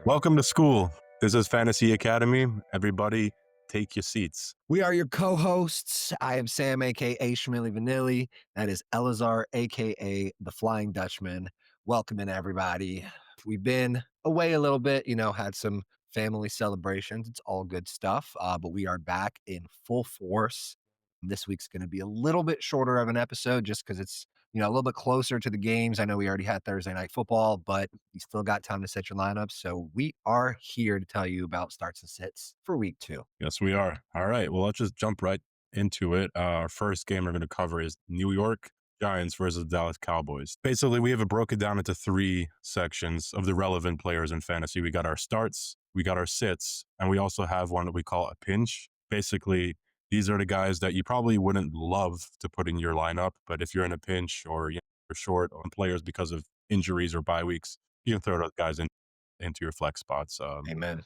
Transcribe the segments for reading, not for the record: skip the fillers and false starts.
Welcome to school. This is Fantasy Academy. Everybody, take your seats. We are your co-hosts. I am Sam, aka Schmilly Vanilli. That is Elazar, aka the Flying Dutchman. Welcome in, everybody. We've been away a little bit, had some family celebrations. It's all good stuff, but we are back in full force. This week's going to be a little bit shorter of an episode just because it's a little bit closer to the games. I know we already had Thursday night football, but you still got time to set your lineups. So we are here to tell you about starts and sits for week 2. Yes, we are. All right. Well, let's just jump right into it. Our first game we're going to cover is New York Giants versus Dallas Cowboys. Basically, we have it broken down into 3 sections of the relevant players in fantasy. We got our starts, we got our sits, and we also have one that we call a pinch. Basically, these are the guys that you probably wouldn't love to put in your lineup, but if you're in a pinch or you're short on players because of injuries or bye weeks, you can throw those guys into your flex spots. Amen.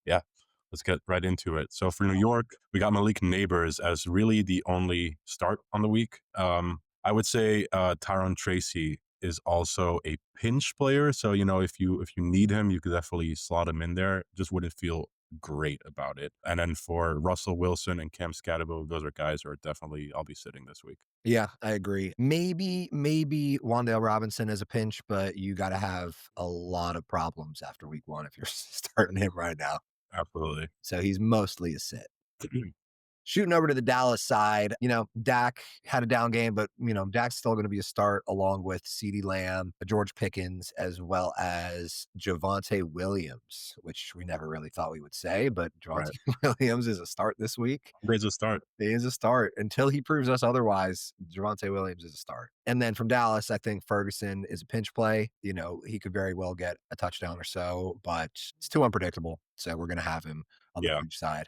Yeah, let's get right into it. So for New York, we got Malik Neighbors as really the only start on the week. I would say Tyron Tracy is also a pinch player. So if you need him, you could definitely slot him in there. Just wouldn't feel great about it. And then for Russell Wilson and Cam Scatterbo, those are guys who are definitely I'll be sitting this week. Yeah, I agree. Maybe Wan'Dale Robinson is a pinch, but you got to have a lot of problems after week 1 if you're starting him right now. Absolutely. So he's mostly a sit. Shooting over to the Dallas side, Dak had a down game, but, Dak's still going to be a start along with CeeDee Lamb, George Pickens, as well as Javonte Williams, which we never really thought we would say, but Javonte Right. Williams is a start this week. Great to start. He is a start. Until he proves us otherwise, Javonte Williams is a start. And then from Dallas, I think Ferguson is a pinch play. He could very well get a touchdown or so, but it's too unpredictable. So we're going to have him on the Yeah. bench side.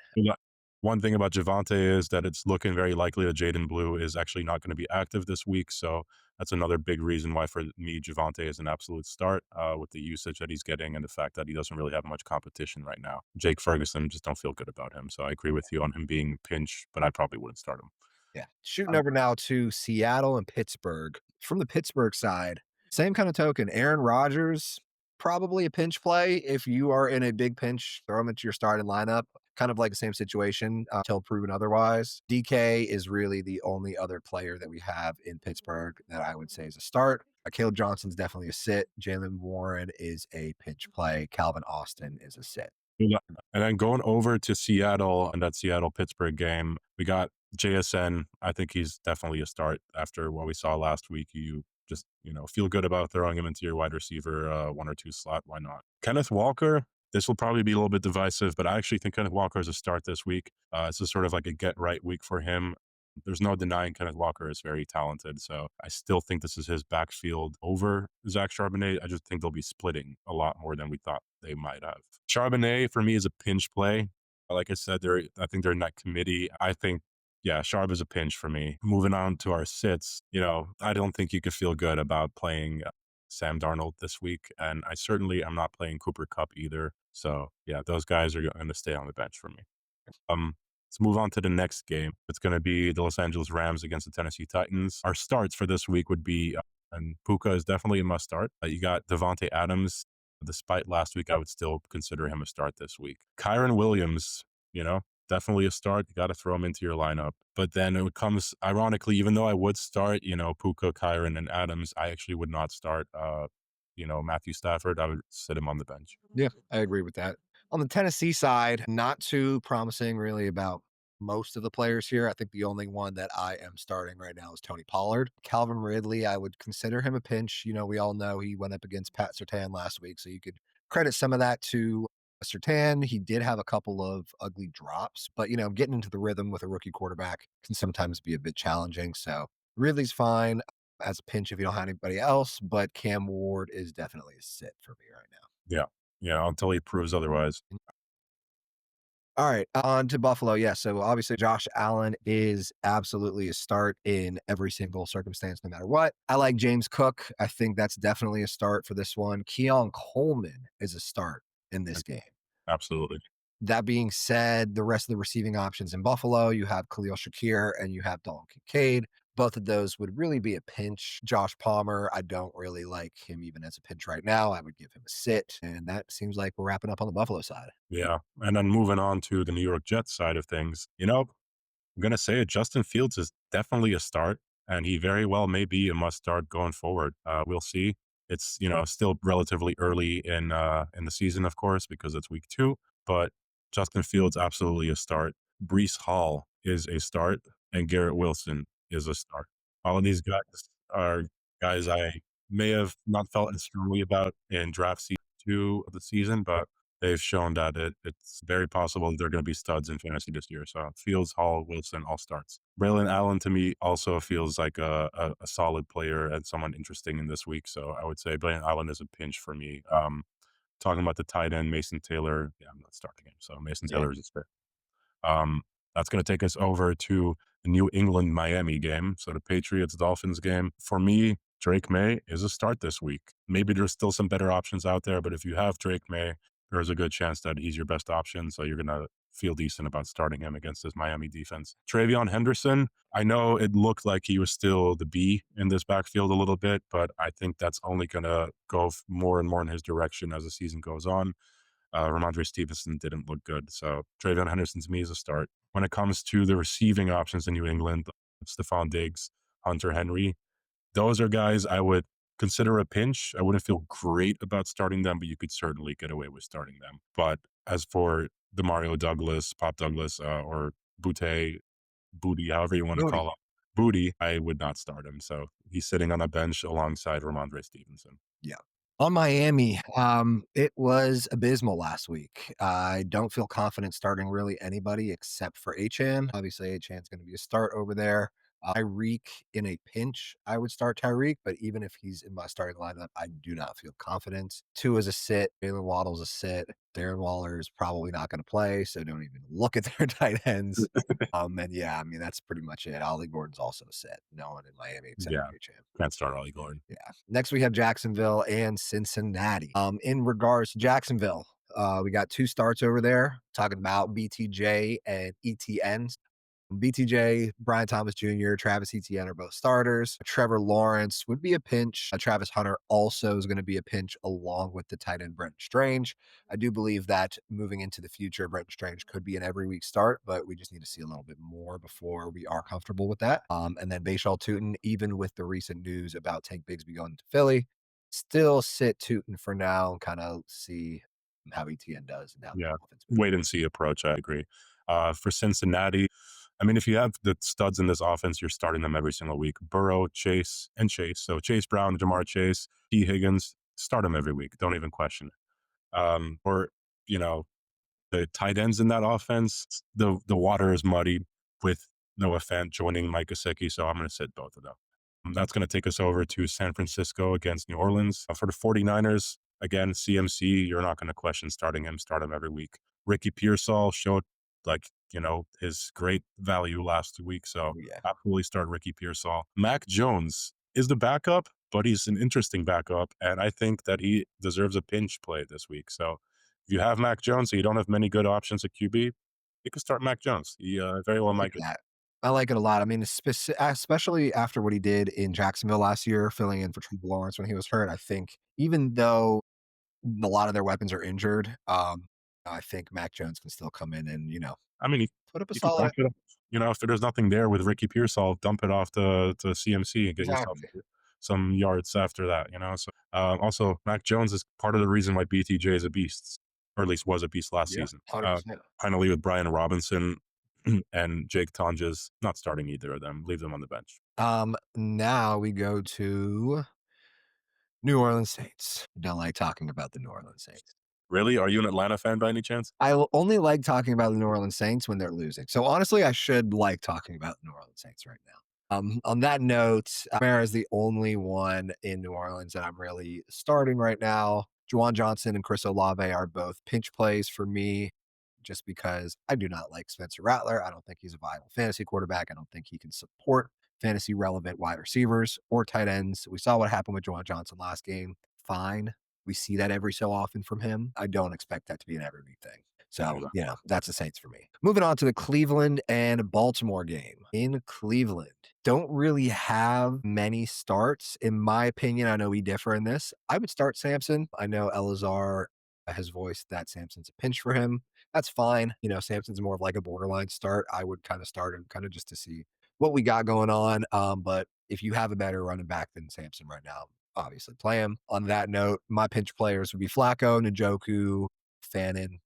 One thing about Javonte is that it's looking very likely that Jaden Blue is actually not going to be active this week. So that's another big reason why for me, Javonte is an absolute start with the usage that he's getting and the fact that he doesn't really have much competition right now. Jake Ferguson, just don't feel good about him. So I agree with you on him being pinch, but I probably wouldn't start him. Yeah. Shooting over now to Seattle and Pittsburgh. From the Pittsburgh side, same kind of token. Aaron Rodgers, probably a pinch play. If you are in a big pinch, throw him into your starting lineup. Kind of like the same situation until proven otherwise. DK is really the only other player that we have in Pittsburgh that I would say is a start. Caleb Johnson's definitely a sit. Jalen Warren is a pinch play. Calvin Austin is a sit. Yeah. And then going over to Seattle and that Seattle Pittsburgh game, we got JSN. I think he's definitely a start after what we saw last week. You just, feel good about throwing him into your wide receiver 1 or 2 slot. Why not? Kenneth Walker, this will probably be a little bit divisive, but I actually think Kenneth Walker is a start this week. This is sort of like a get right week for him. There's no denying Kenneth Walker is very talented. So I still think this is his backfield over Zach Charbonnet. I just think they'll be splitting a lot more than we thought they might have. Charbonnet for me is a pinch play. Like I said, I think they're in that committee. I think, yeah, Sharp is a pinch for me. Moving on to our sits, I don't think you could feel good about playing Sam Darnold this week. And I certainly am not playing Cooper Kupp either. So yeah, those guys are going to stay on the bench for me. Let's move on to the next game. It's going to be the Los Angeles Rams against the Tennessee Titans. Our starts for this week would be, and Puka is definitely a must start. You got Devontae Adams. Despite last week, I would still consider him a start this week. Kyron Williams, definitely a start. You got to throw him into your lineup. But then it comes, ironically, even though I would start, Puka, Kyron, and Adams, I actually would not start, Matthew Stafford. I would sit him on the bench. Yeah, I agree with that. On the Tennessee side, not too promising really about most of the players here. I think the only one that I am starting right now is Tony Pollard. Calvin Ridley, I would consider him a pinch. We all know he went up against Pat Surtain last week, so you could credit some of that to Surtain. He did have a couple of ugly drops, but getting into the rhythm with a rookie quarterback can sometimes be a bit challenging. So Ridley's fine as a pinch if you don't have anybody else, but Cam Ward is definitely a sit for me right now. Yeah. Yeah. Until he proves otherwise. All right, on to Buffalo. Yeah, so obviously Josh Allen is absolutely a start in every single circumstance, no matter what. I like James Cook. I think that's definitely a start for this one. Keon Coleman is a start in this game. Absolutely. That being said, the rest of the receiving options in Buffalo, you have Khalil Shakir and you have Dalton Kincaid. Both of those would really be a pinch. Josh Palmer, I don't really like him even as a pinch right now. I would give him a sit. And that seems like we're wrapping up on the Buffalo side. Yeah. And then moving on to the New York Jets side of things, I'm going to say it. Justin Fields is definitely a start, and he very well may be a must start going forward. We'll see. It's still relatively early in the season, of course, because it's week 2. But Justin Fields absolutely a start. Brees Hall is a start, and Garrett Wilson is a start. All of these guys are guys I may have not felt as strongly about in draft season 2 of the season, but they've shown that it's very possible they're going to be studs in fantasy this year. So Fields, Hall, Wilson, all starts. Braylon Allen to me also feels like a solid player and someone interesting in this week. So I would say Braylon Allen is a pinch for me. Talking about the tight end, Mason Taylor. Yeah, I'm not starting him. So Mason Yeah. Taylor is a spit. Um, that's going to take us over to the New England Miami game. So the Patriots Dolphins game. For me, Drake May is a start this week. Maybe there's still some better options out there, but if you have Drake May, there's a good chance that he's your best option. So you're going to feel decent about starting him against this Miami defense. Travion Henderson, I know it looked like he was still the B in this backfield a little bit, but I think that's only going to go more and more in his direction as the season goes on. Ramondre Stevenson didn't look good. So Travion Henderson to me is a start. When it comes to the receiving options in New England, Stephon Diggs, Hunter Henry, those are guys I would consider a pinch. I wouldn't feel great about starting them, but you could certainly get away with starting them. But as for Demario Douglas, Pop Douglas, or Booty, Booty, however you want to Moody. call him, Booty, I would not start him. So he's sitting on a bench alongside Ramondre Stevenson. Yeah. On Miami, it was abysmal last week. I don't feel confident starting really anybody except for Achan. Obviously, Achan's going to be a start over there. Tyreek in a pinch, I would start Tyreek, but even if he's in my starting lineup, I do not feel confident. Two is a sit. Jalen Waddle's a sit. Darren Waller is probably not going to play, so don't even look at their tight ends. And yeah, I mean that's pretty much it. Ollie Gordon's also a sit. No one in Miami except Yeah, for Achan. can't start Ollie Gordon. Yeah. Next, we have Jacksonville and Cincinnati. In regards to Jacksonville, we got two starts over there talking about BTJ and ETN. BTJ, Brian Thomas Jr., Travis Etienne are both starters. Trevor Lawrence would be a pinch. Travis Hunter also is going to be a pinch along with the tight end Brent Strange. I do believe that moving into the future, Brent Strange could be an every week start, but we just need to see a little bit more before we are comfortable with that. And then Bashaw Tootin, even with the recent news about Tank Bigsby going to Philly, still sit Tootin for now and kind of see how ETN does and how the Yeah, offense moves. wait and see approach. I agree. For Cincinnati, I mean, if you have the studs in this offense, you're starting them every single week. Burrow, Chase, and Chase. So Chase Brown, Jamar Chase, T. Higgins, start them every week. Don't even question it. Or you know, the tight ends in that offense, the water is muddied with Noah Fant joining Mike Gesicki, so I'm going to sit both of them. That's going to take us over to San Francisco against New Orleans. For the 49ers, again, CMC, you're not going to question starting him, start him every week. Ricky Pearsall showed his great value last week, so Oh, yeah. absolutely start Ricky Pearsall. Mac Jones is the backup, but he's an interesting backup, and I think that he deserves a pinch play this week. So if you have Mac Jones, so you don't have many good options at QB, you can start Mac Jones. He very well I like might get. that. I like it a lot. I mean, especially after what he did in Jacksonville last year, filling in for Trevor Lawrence when he was hurt. I think even though a lot of their weapons are injured, I think Mac Jones can still come in and I mean, put up a you could solid. dump it off. If there's nothing there with Ricky Pearsall, dump it off to CMC and get yourself Exactly. some yards after that. So also Mac Jones is part of the reason why BTJ is a beast, or at least was a beast last Yeah, season. 100%. Finally, with Brian Robinson and Jake Tonjes, not starting either of them. Leave them on the bench. Now we go to New Orleans Saints. Don't like talking about the New Orleans Saints. Really? Are you an Atlanta fan by any chance? I will only like talking about the New Orleans Saints when they're losing. So honestly, I should like talking about the New Orleans Saints right now. On that note, Kamara is the only one in New Orleans that I'm really starting right now. Juwan Johnson and Chris Olave are both pinch plays for me just because I do not like Spencer Rattler. I don't think he's a viable fantasy quarterback. I don't think he can support fantasy relevant wide receivers or tight ends. We saw what happened with Juwan Johnson last game. Fine. We see that every so often from him. I don't expect that to be an every week thing. So, Exactly. that's the Saints for me. Moving on to the Cleveland and Baltimore game. In Cleveland, don't really have many starts. In my opinion, I know we differ in this. I would start Samson. I know Elazar has voiced that Samson's a pinch for him. That's fine. Samson's more of like a borderline start. I would kind of start him kind of just to see what we got going on. But if you have a better running back than Samson right now, obviously play him. On that note, my pinch players would be Flacco, Njoku, Fannin.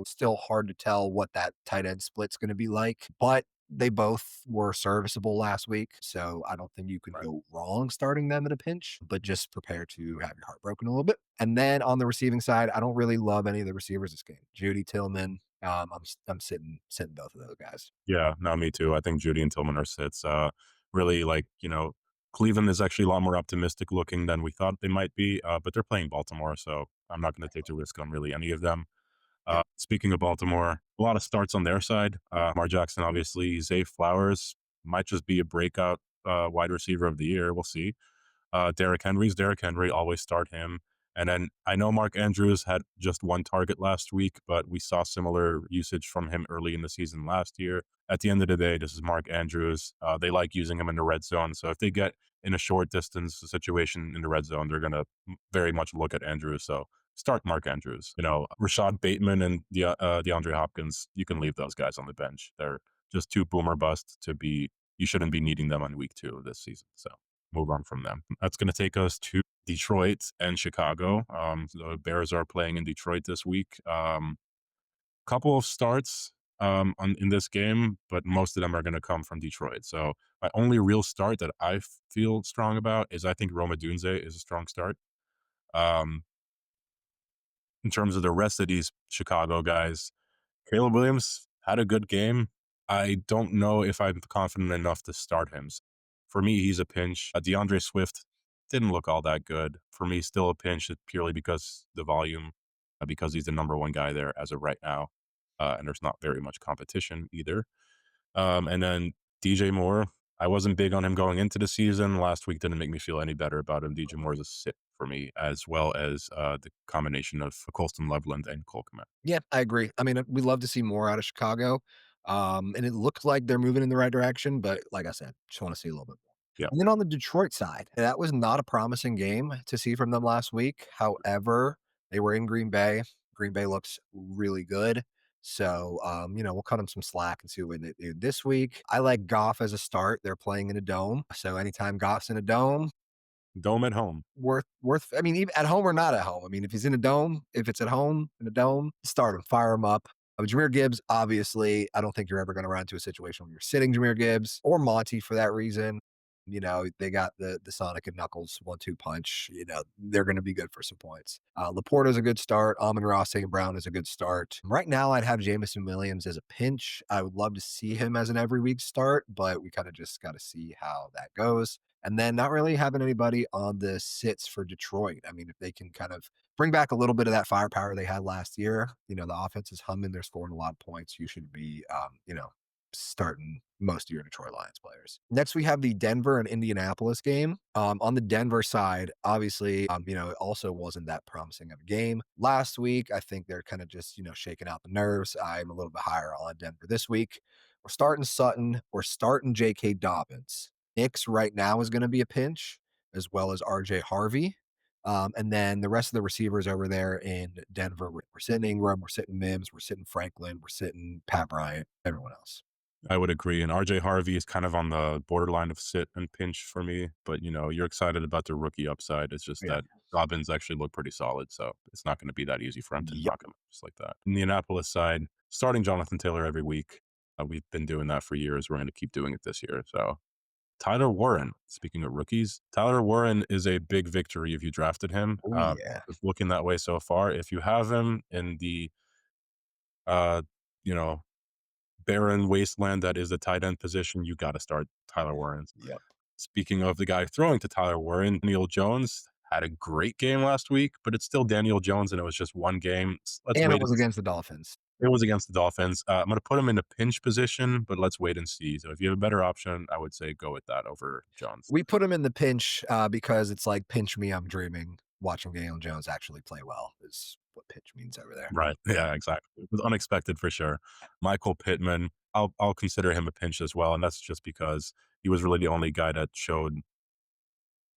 Still hard to tell what that tight end split's going to be like, but they both were serviceable last week. So I don't think you can Right. go wrong starting them in a pinch, but just prepare to have your heart broken a little bit. And then on the receiving side, I don't really love any of the receivers this game. Judy Tillman, I'm sitting both of those guys. Yeah, no, me too. I think Judy and Tillman are sits. Really, like, Cleveland is actually a lot more optimistic looking than we thought they might be, but they're playing Baltimore, so I'm not going to take the risk on really any of them. Yep. Speaking of Baltimore, a lot of starts on their side. Mar Jackson, obviously. Zay Flowers might just be a breakout wide receiver of the year. We'll see. Derrick Henry, always start him. And then I know Mark Andrews had just one target last week, but we saw similar usage from him early in the season last year. At the end of the day, this is Mark Andrews. They like using him in the red zone. So if they get in a short distance situation in the red zone, they're going to very much look at Andrews. So start Mark Andrews. Rashad Bateman and DeAndre Hopkins, you can leave those guys on the bench. They're just too boomer bust to be, you shouldn't be needing them on week 2 of this season. So move on from them. That's going to take us to Detroit and Chicago. The Bears are playing in Detroit this week. Couple of starts in this game, but most of them are going to come from Detroit. So my only real start that I feel strong about is I think Roma Dunze is a strong start. Um, in terms of the rest of these Chicago guys, Caleb Williams had a good game. I don't know if I'm confident enough to start him. For me, he's a pinch. DeAndre Swift didn't look all that good. For me, still a pinch purely because the volume, because he's the number one guy there as of right now. And there's not very much competition either. And then DJ Moore, I wasn't big on him going into the season. Last week didn't make me feel any better about him. DJ Moore is a sit for me, as well as the combination of Colston Loveland and Cole Kmet. Yeah, I agree. I mean, we love to see more out of Chicago. And it looks like they're moving in the right direction, but like I said, just want to see a little bit more. Yeah. And then on the Detroit side, that was not a promising game to see from them last week. However, they were in Green Bay. Green Bay looks really good. So, we'll cut them some slack and see what they do this week. I like Goff as a start. They're playing in a dome. So anytime Goff's in a dome, Dome at home. worth I mean, even at home or not at home. I mean, if he's in a dome, if it's at home in a dome, start him, fire him up. Jameer Gibbs, obviously, I don't think you're ever going to run into a situation where you're sitting Jameer Gibbs or Monty for that reason. They got the Sonic and Knuckles 1-2 punch. They're going to be good for some points. Laporta's a good start. Amon-Ra St. Brown is a good start. Right now, I'd have Jamison Williams as a pinch. I would love to see him as an every week start, but we kind of just got to see how that goes. And then not really having anybody on the sits for Detroit. I mean, if they can kind of bring back a little bit of that firepower they had last year, the offense is humming. They're scoring a lot of points. You should be, starting most of your Detroit Lions players. Next, we have the Denver and Indianapolis game. On the Denver side, obviously, it also wasn't that promising of a game last week. I think they're kind of just, shaking out the nerves. I'm a little bit higher on Denver this week. We're starting Sutton. We're starting J.K. Dobbins. Nix right now is going to be a pinch, as well as RJ Harvey. And then the rest of the receivers over there in Denver, we're sitting Ingram, we're sitting Mims, we're sitting Franklin, we're sitting Pat Bryant, everyone else. I would agree. And RJ Harvey is kind of on the borderline of sit and pinch for me. But, you're excited about the rookie upside. It's just Yeah. that Dobbins actually looked pretty solid. So it's not going to be that easy for him to Yep. knock him out just like that. Indianapolis side, starting Jonathan Taylor every week. We've been doing that for years. We're going to keep doing it this year. So Tyler Warren, speaking of rookies, Tyler Warren is a big victory if you drafted him. Oh, yeah. It's looking that way so far. If you have him in the, uh, you know, barren wasteland that is the tight end position, you got to start Tyler Warren. Yep. Speaking of the guy throwing to Tyler Warren, Daniel Jones had a great game last week, but it's still Daniel Jones, and it was just one game. Let's And it wait. was against the Dolphins. It was against the Dolphins. I'm going to put him in a pinch position, but let's wait and see. So if you have a better option, I would say go with that over Jones. We put him in the pinch because it's like, pinch me, I'm dreaming. watching Daniel Jones actually play well is what pitch means over there. Right. Yeah, exactly. It was unexpected for sure. Michael Pittman, I'll consider him a pinch as well, and that's just because he was really the only guy that showed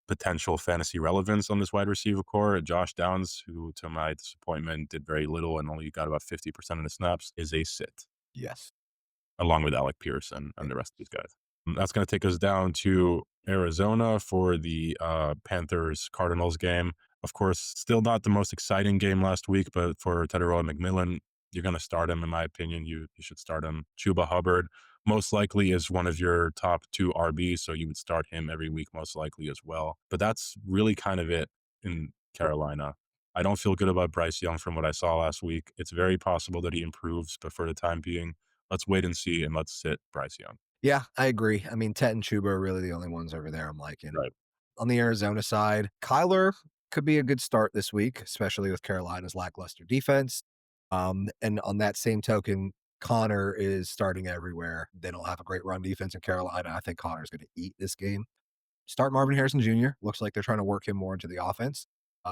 potential fantasy relevance on this wide receiver core. Josh Downs, who to my disappointment did very little and only got about 50% of the snaps, is a sit, Yes. along with Alec Pearson Yeah. and the rest of these guys. That's going to take us down to Arizona for the Panthers Cardinals game. Of course, still not the most exciting game last week, but for Tedero McMillan, you're going to start him, in my opinion. You should start him. Chuba Hubbard most likely is one of your top two RBs, so you would start him every week, most likely as well. But that's really kind of it in Carolina. I don't feel good about Bryce Young from what I saw last week. It's very possible that he improves, but for the time being, let's wait and see and let's sit Bryce Young. Yeah, I agree. I mean, Tet and Chuba are really the only ones over there I'm liking. Right. On the Arizona side, Kyler could be a good start this week, especially with Carolina's lackluster defense. And on that same token, Connor is starting everywhere. They don't have a great run defense in Carolina. I think Connor's going to eat this game. Start Marvin Harrison Jr. Looks like they're trying to work him more into the offense.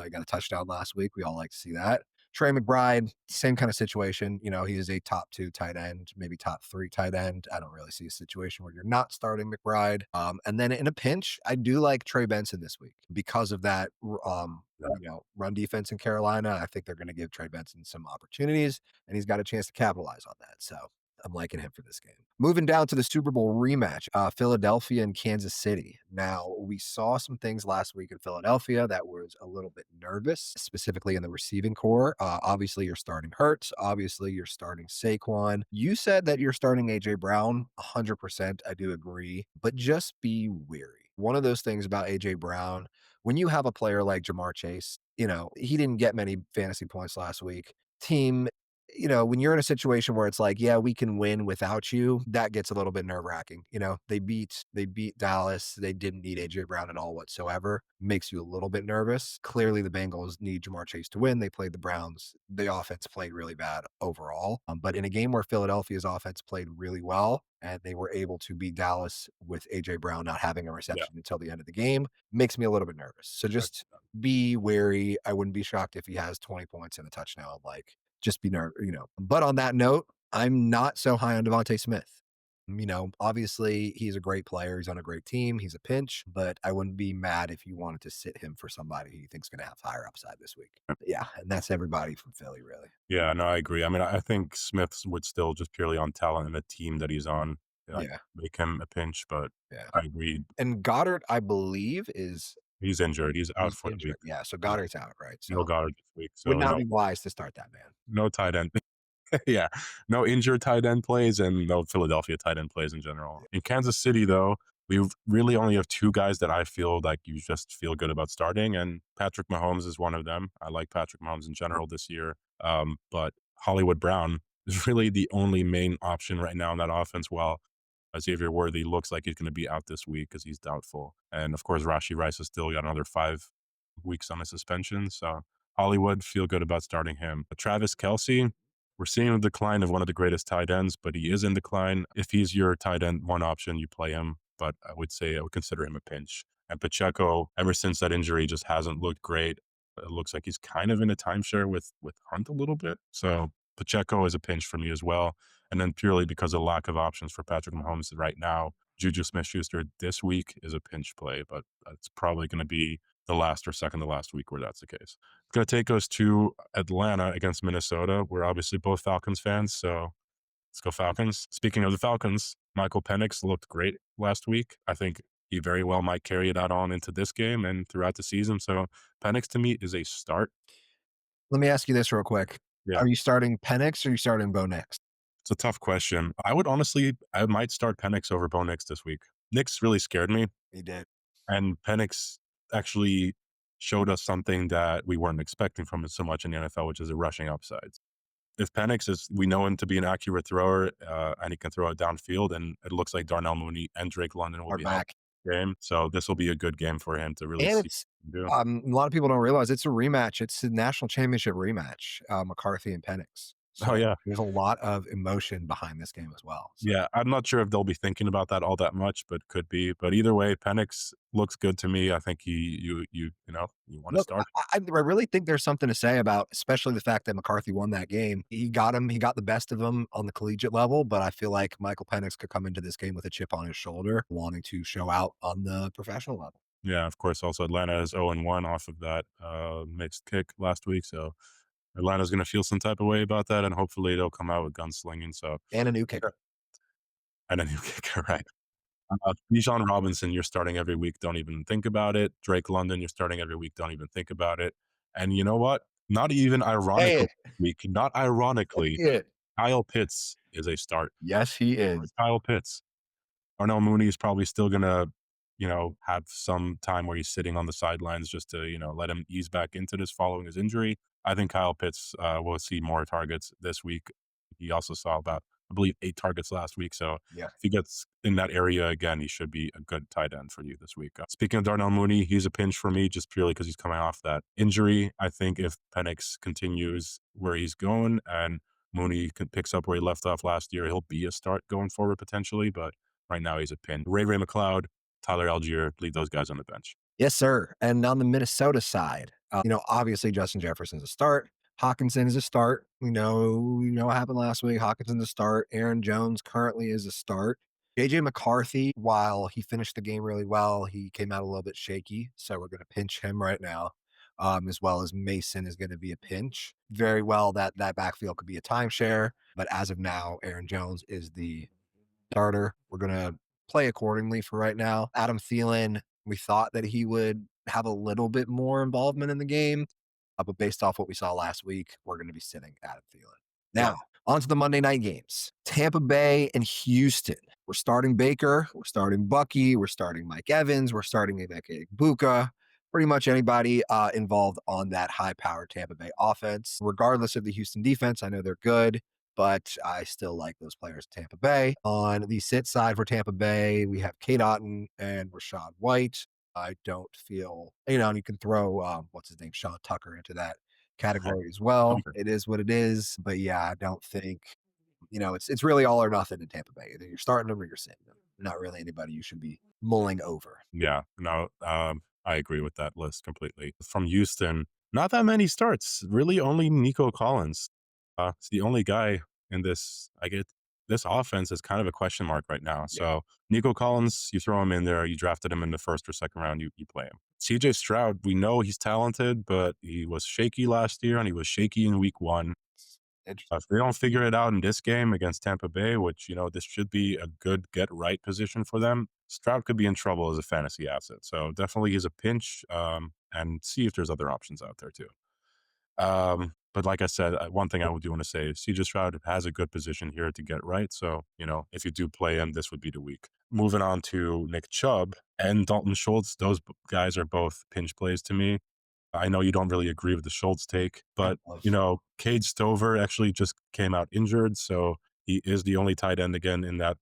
He got a touchdown last week. We all like to see that. Trey McBride, same kind of situation. You know, he is a top two tight end, maybe top three tight end. I don't really see a situation where you're not starting McBride. And then in a pinch, I do like Trey Benson this week because of that. Yeah. Run defense in Carolina. I think they're going to give Trey Benson some opportunities, and he's got a chance to capitalize on that. So I'm liking him for this game. Moving down to the Super Bowl rematch, Philadelphia and Kansas City. Now, we saw some things last week in Philadelphia that was a little bit nervous, specifically in the receiving core. Obviously, you're starting Hurts. Obviously, you're starting Saquon. You said that you're starting A.J. Brown. 100%. I do agree, but just be wary. One of those things about A.J. Brown, when you have a player like Jamar Chase, he didn't get many fantasy points last week. Team when you're in a situation where it's like, yeah, we can win without you, that gets a little bit nerve wracking. They beat Dallas. They didn't need AJ Brown at all whatsoever. Makes you a little bit nervous. Clearly, the Bengals need Jamar Chase to win. They played the Browns. The offense played really bad overall. But in a game where Philadelphia's offense played really well and they were able to beat Dallas with AJ Brown not having a Yeah. reception until the end of the game, makes me a little bit nervous. So just be wary. I wouldn't be shocked if he has 20 points and a touchdown. Just be nervous. But on that note, I'm not so high on Devontae Smith. Obviously he's a great player. He's on a great team. He's a pinch, but I wouldn't be mad if you wanted to sit him for somebody who you think's going to have higher upside this week. But yeah, and that's everybody from Philly, really. Yeah, no, I agree. I mean, I think Smith would still just purely on talent and the team that he's on, like, Yeah, make him a pinch, but yeah. I agree. And Goddard, I believe, He's injured. He's out he's for the injured. week. Yeah, so Yeah, Goddard's out, right? no So Goddard this week. would So not no, be wise to start that man. no tight end. Yeah, no injured tight end plays and no Philadelphia tight end plays in general. In Kansas City, though, we really only have two guys that I feel like you just feel good about starting, and Patrick Mahomes is one of them. I like Patrick Mahomes in general this year, but Hollywood Brown is really the only main option right now in that offense. While Xavier Worthy looks like he's going to be out this week because he's doubtful, and of course Rashi Rice has still got another 5 weeks on a suspension. So Hollywood, feel good about starting him. But Travis Kelsey, we're seeing a decline of one of the greatest tight ends, but he is in decline. If he's your tight end one option, you play him, but I would say I would consider him a pinch. And Pacheco, ever since that injury, just hasn't looked great. It looks like he's kind of in a timeshare with Hunt a little bit. So Pacheco is a pinch for me as well. And then purely because of lack of options for Patrick Mahomes right now, Juju Smith-Schuster this week is a pinch play, but it's probably going to be the last or second to last week where that's the case. It's going to take us to Atlanta against Minnesota. We're obviously both Falcons fans, so let's go Falcons. Speaking of the Falcons, Michael Penix looked great last week. I think he very well might carry it out on into this game and throughout the season. So Penix to me is a start. Let me ask you this real quick. Yeah, Are you starting Penix or are you starting Bo Nix? it's a tough question. I might start Penix over Bo Nix this week. Nix really scared me. He did. And Penix actually showed us something that we weren't expecting from him so much in the NFL, which is a rushing upside. If Penix we know him to be an accurate thrower, and he can throw it downfield, and it looks like Darnell Mooney and Drake London will Are be healthy back. game. So this will be a good game for him to really And see it's what he can do. a lot of people don't realize it's a rematch. It's a national championship rematch, McCarthy and Penix. So Oh, yeah. there's a lot of emotion behind this game as well. So Yeah, I'm not sure if they'll be thinking about that all that much, but could be. But either way, Penix looks good to me. I think you wanna look, start. I really think there's something to say about, especially the fact that McCarthy won that game. He got the best of him on the collegiate level, but I feel like Michael Penix could come into this game with a chip on his shoulder, wanting to show out on the professional level. Yeah, of course, also Atlanta is 0-1 off of that, mixed kick last week, so Atlanta's gonna feel some type of way about that, and hopefully they'll come out with gunslinging, so And a new yeah, kicker. and a new kicker, right. Bijan Robinson, you're starting every week, don't even think about it. Drake London, you're starting every week, don't even think about it. And you know what? Not even Say ironically it. week, not ironically, Say it. Kyle Pitts is a start. Yes, he Start is. Kyle Pitts. Darnell Mooney is probably still gonna, have some time where he's sitting on the sidelines just to, let him ease back into this following his injury. I think Kyle Pitts will see more targets this week. He also saw about, I believe, 8 targets last week. So Yeah. if he gets in that area again, he should be a good tight end for you this week. Speaking of Darnell Mooney, he's a pinch for me just purely because he's coming off that injury. I think if Penix continues where he's going and picks up where he left off last year, he'll be a start going forward potentially. But right now, he's a pin. Ray McLeod, Tyler Algier, leave those guys on the bench. Yes, sir. And on the Minnesota side, obviously Justin Jefferson's a start. Hawkinson is a start. We know what happened last week. Hawkinson's a start. Aaron Jones currently is a start. JJ McCarthy, while he finished the game really well, he came out a little bit shaky. So we're going to pinch him right now. As well as Mason is going to be a pinch. Very well, that backfield could be a timeshare. But as of now, Aaron Jones is the starter. We're going to play accordingly for right now. Adam Thielen, we thought that he would have a little bit more involvement in the game, but based off what we saw last week, we're going to be sitting Adam Thielen. Yeah. Now, on to the Monday night games. Tampa Bay and Houston. We're starting Baker. We're starting Bucky. We're starting Mike Evans. We're starting Emeka Egbuka. Pretty much anybody involved on that high-powered Tampa Bay offense. Regardless of the Houston defense, I know they're good, but I still like those players at Tampa Bay. On the sit side for Tampa Bay, we have Kate Otten and Rashad White. I don't feel, and you can throw, what's his name, Sean Tucker into that category as well. Tucker. It is what it is. But yeah, I don't think, it's really all or nothing in Tampa Bay. Either you're starting them or you're sitting them. Not really anybody you should be mulling over. Yeah, no, I agree with that list completely. From Houston, not that many starts. Really, only Nico Collins. It's the only guy in this. I get this offense is kind of a question mark right now. Yeah. So Nico Collins, you throw him in there. You drafted him in the first or second round. You play him. CJ Stroud, we know he's talented, but he was shaky last year and he was shaky in week one. Interesting. If they don't figure it out in this game against Tampa Bay, which, this should be a good get right position for them, Stroud could be in trouble as a fantasy asset. So definitely is a pinch, and see if there's other options out there too. But like I said, one thing I do want to say is CJ Stroud has a good position here to get right. So, if you do play him, this would be the week. Moving on to Nick Chubb and Dalton Schultz, those guys are both pinch plays to me. I know you don't really agree with the Schultz take, but Cade Stover actually just came out injured, so he is the only tight end again in that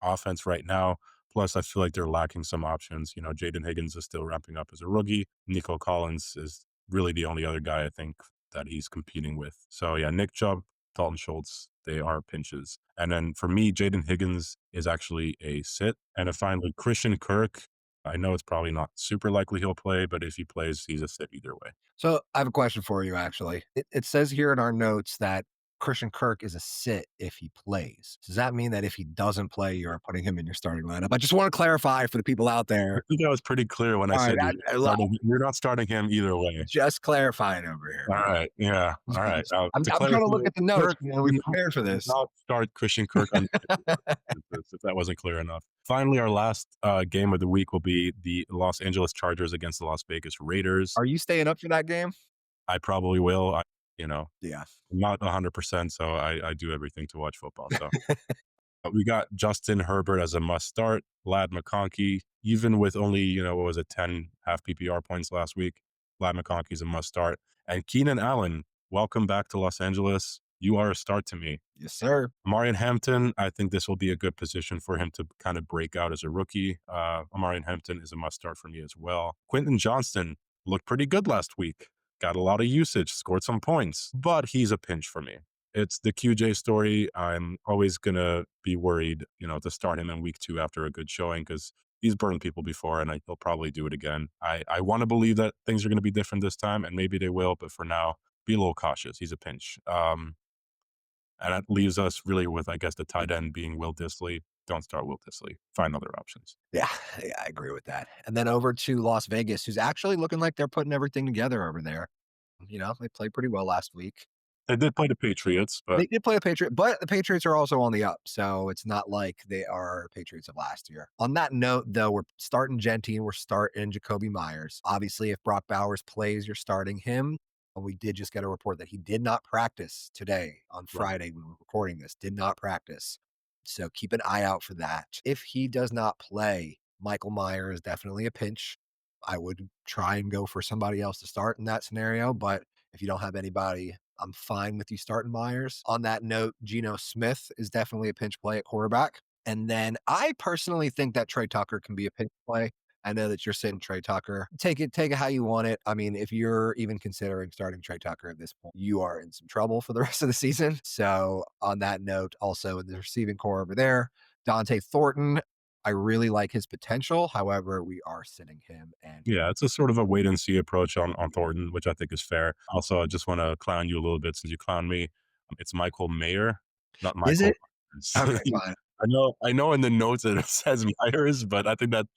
offense right now. Plus, I feel like they're lacking some options. Jaden Higgins is still ramping up as a rookie. Nico Collins is really the only other guy I think that he's competing with. So yeah, Nick Chubb, Dalton Schultz, they are pinches. And then for me, Jaden Higgins is actually a sit. And then finally, Christian Kirk. I know it's probably not super likely he'll play, but if he plays, he's a sit either way. So I have a question for you, actually. It says here in our notes that Christian Kirk is a sit if he plays. Does that mean that if he doesn't play, you're putting him in your starting lineup? I just want to clarify for the people out I there. think I was pretty clear when I All right, said you're not starting him either way. just clarifying over here. All right, yeah, all right. Now I'm to trying to clarify, look at the notes. Kirk, We prepared for do this. not start Christian Kirk on if that wasn't clear enough. Finally, our last game of the week will be the Los Angeles Chargers against the Las Vegas Raiders. Are you staying up for that game? I probably will. You know, Yeah. I'm not 100%, so I do everything to watch football. So we got Justin Herbert as a must start. Lad McConkey, even with only, what was it, 10 half PPR points last week, Lad McConkey's a must start. And Keenan Allen, welcome back to Los Angeles. You are a start to me. Yes, sir. Amarian Hampton, I think this will be a good position for him to kind of break out as a rookie. Amarian Hampton is a must start for me as well. Quentin Johnston looked pretty good last week. Got a lot of usage, scored some points, but he's a pinch for me. It's the QJ story. I'm always gonna be worried, to start him in week 2 after a good showing because he's burned people before, and he'll probably do it again. I wanna believe that things are gonna be different this time, and maybe they will, but for now, be a little cautious. He's a pinch. And that leaves us really with, I guess, the tight end being Will Dissly. Don't start Will Dissly. Find other options. Yeah, yeah, I agree with that. And then over to Las Vegas, who's actually looking like they're putting everything together over there. They played pretty well last week. They did play the Patriots, but They did play a Patriot, but the Patriots are also on the up, so it's not like they are Patriots of last year. On that note, though, we're starting Genty and we're starting Jacoby Myers. Obviously, if Brock Bowers plays, you're starting him. And we did just get a report that he did not practice today on right. Friday when we're recording this, did not practice. So keep an eye out for that. If he does not play, Michael Meyer is definitely a pinch. I would try and go for somebody else to start in that scenario, but if you don't have anybody, I'm fine with you starting Myers. On that note, Geno Smith is definitely a pinch play at quarterback. And then I personally think that Trey Tucker can be a pinch play. I know that you're sitting Trey Tucker. Take it how you want it. I mean, if you're even considering starting Trey Tucker at this point, you are in some trouble for the rest of the season. So on that note, also in the receiving core over there, Dante Thornton. I really like his potential. However, we are sitting him and Yeah, it's a sort of a wait and see approach on Thornton, which I think is fair. Also, I just wanna clown you a little bit since you clowned me. It's Michael Mayer, not is Michael it? Myers. Okay, fine. I know in the notes it says Myers, but I think that's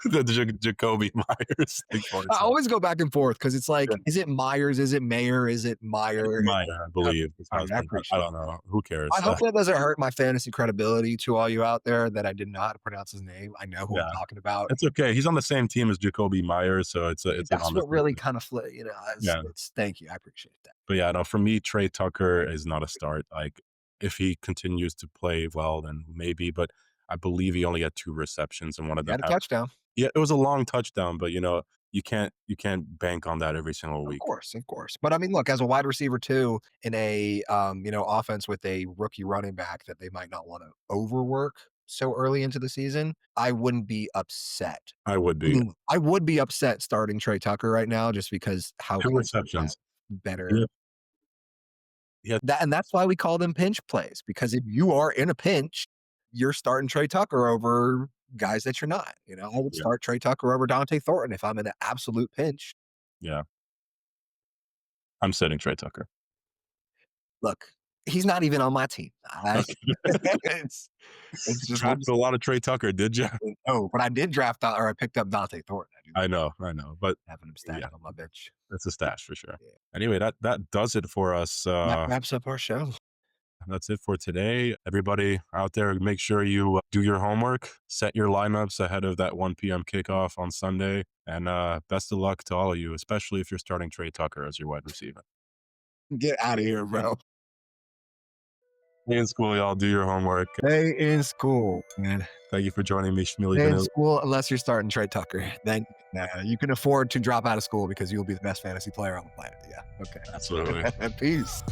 the Jacoby Myers thing for I itself. always go back and forth because it's like, Yeah, is it Myers? Is it Mayer? Is it it's Meyer? Meyer, I Okay, believe is how all it's right, I I appreciate don't know. Who I cares? hope that doesn't hurt my fantasy credibility to all you out there that I did not pronounce his name. I know who I'm Yeah, talking about. it's okay. He's on the same team as Jacoby Myers, so it's a That's what really conversation. kind of Yeah. it's thank you. I appreciate that. But yeah, no, for me, Trey Tucker is not a start. Like, if he continues to play well, then maybe, but I believe he only had 2 receptions and one of He them had a hap touchdown. yeah, it was a long touchdown, but, you can't bank on that every single Of week. course, of course. But I mean, look, as a wide receiver too, in a offense with a rookie running back that they might not want to overwork so early into the season, I wouldn't be upset. I would I be. mean, I would be upset starting Trey Tucker right now just because how 2 can you have receptions. He better had he had and that's why we call them pinch plays, because if you are in a pinch, you're starting Trey Tucker over guys that you're not. I would yeah, start Trey Tucker over Dante Thornton if I'm in an absolute pinch. yeah. I'm sitting Trey Tucker. Look, he's not even on my team. I Okay. it's it's just we're Drafted just a lot of Trey Tucker, did you? no, but I did draft or I picked up Dante Thornton. I do I know, but having him yeah, stashed on my bench. it's a stash for sure. Yeah. Anyway, that does it for us, That wraps up our show. that's it for today. Everybody out there, make sure you do your homework, set your lineups ahead of that 1 p.m. kickoff on Sunday, and best of luck to all of you, especially if you're starting Trey Tucker as your wide receiver. Get out of here, bro. Stay in school, y'all. Do your homework. Stay in school, man. Thank you for joining me, Shmili Stay in Vanilli. school unless you're starting Trey Tucker. Then you can afford to drop out of school because you'll be the best fantasy player on the planet. Yeah. Absolutely. Okay. Peace.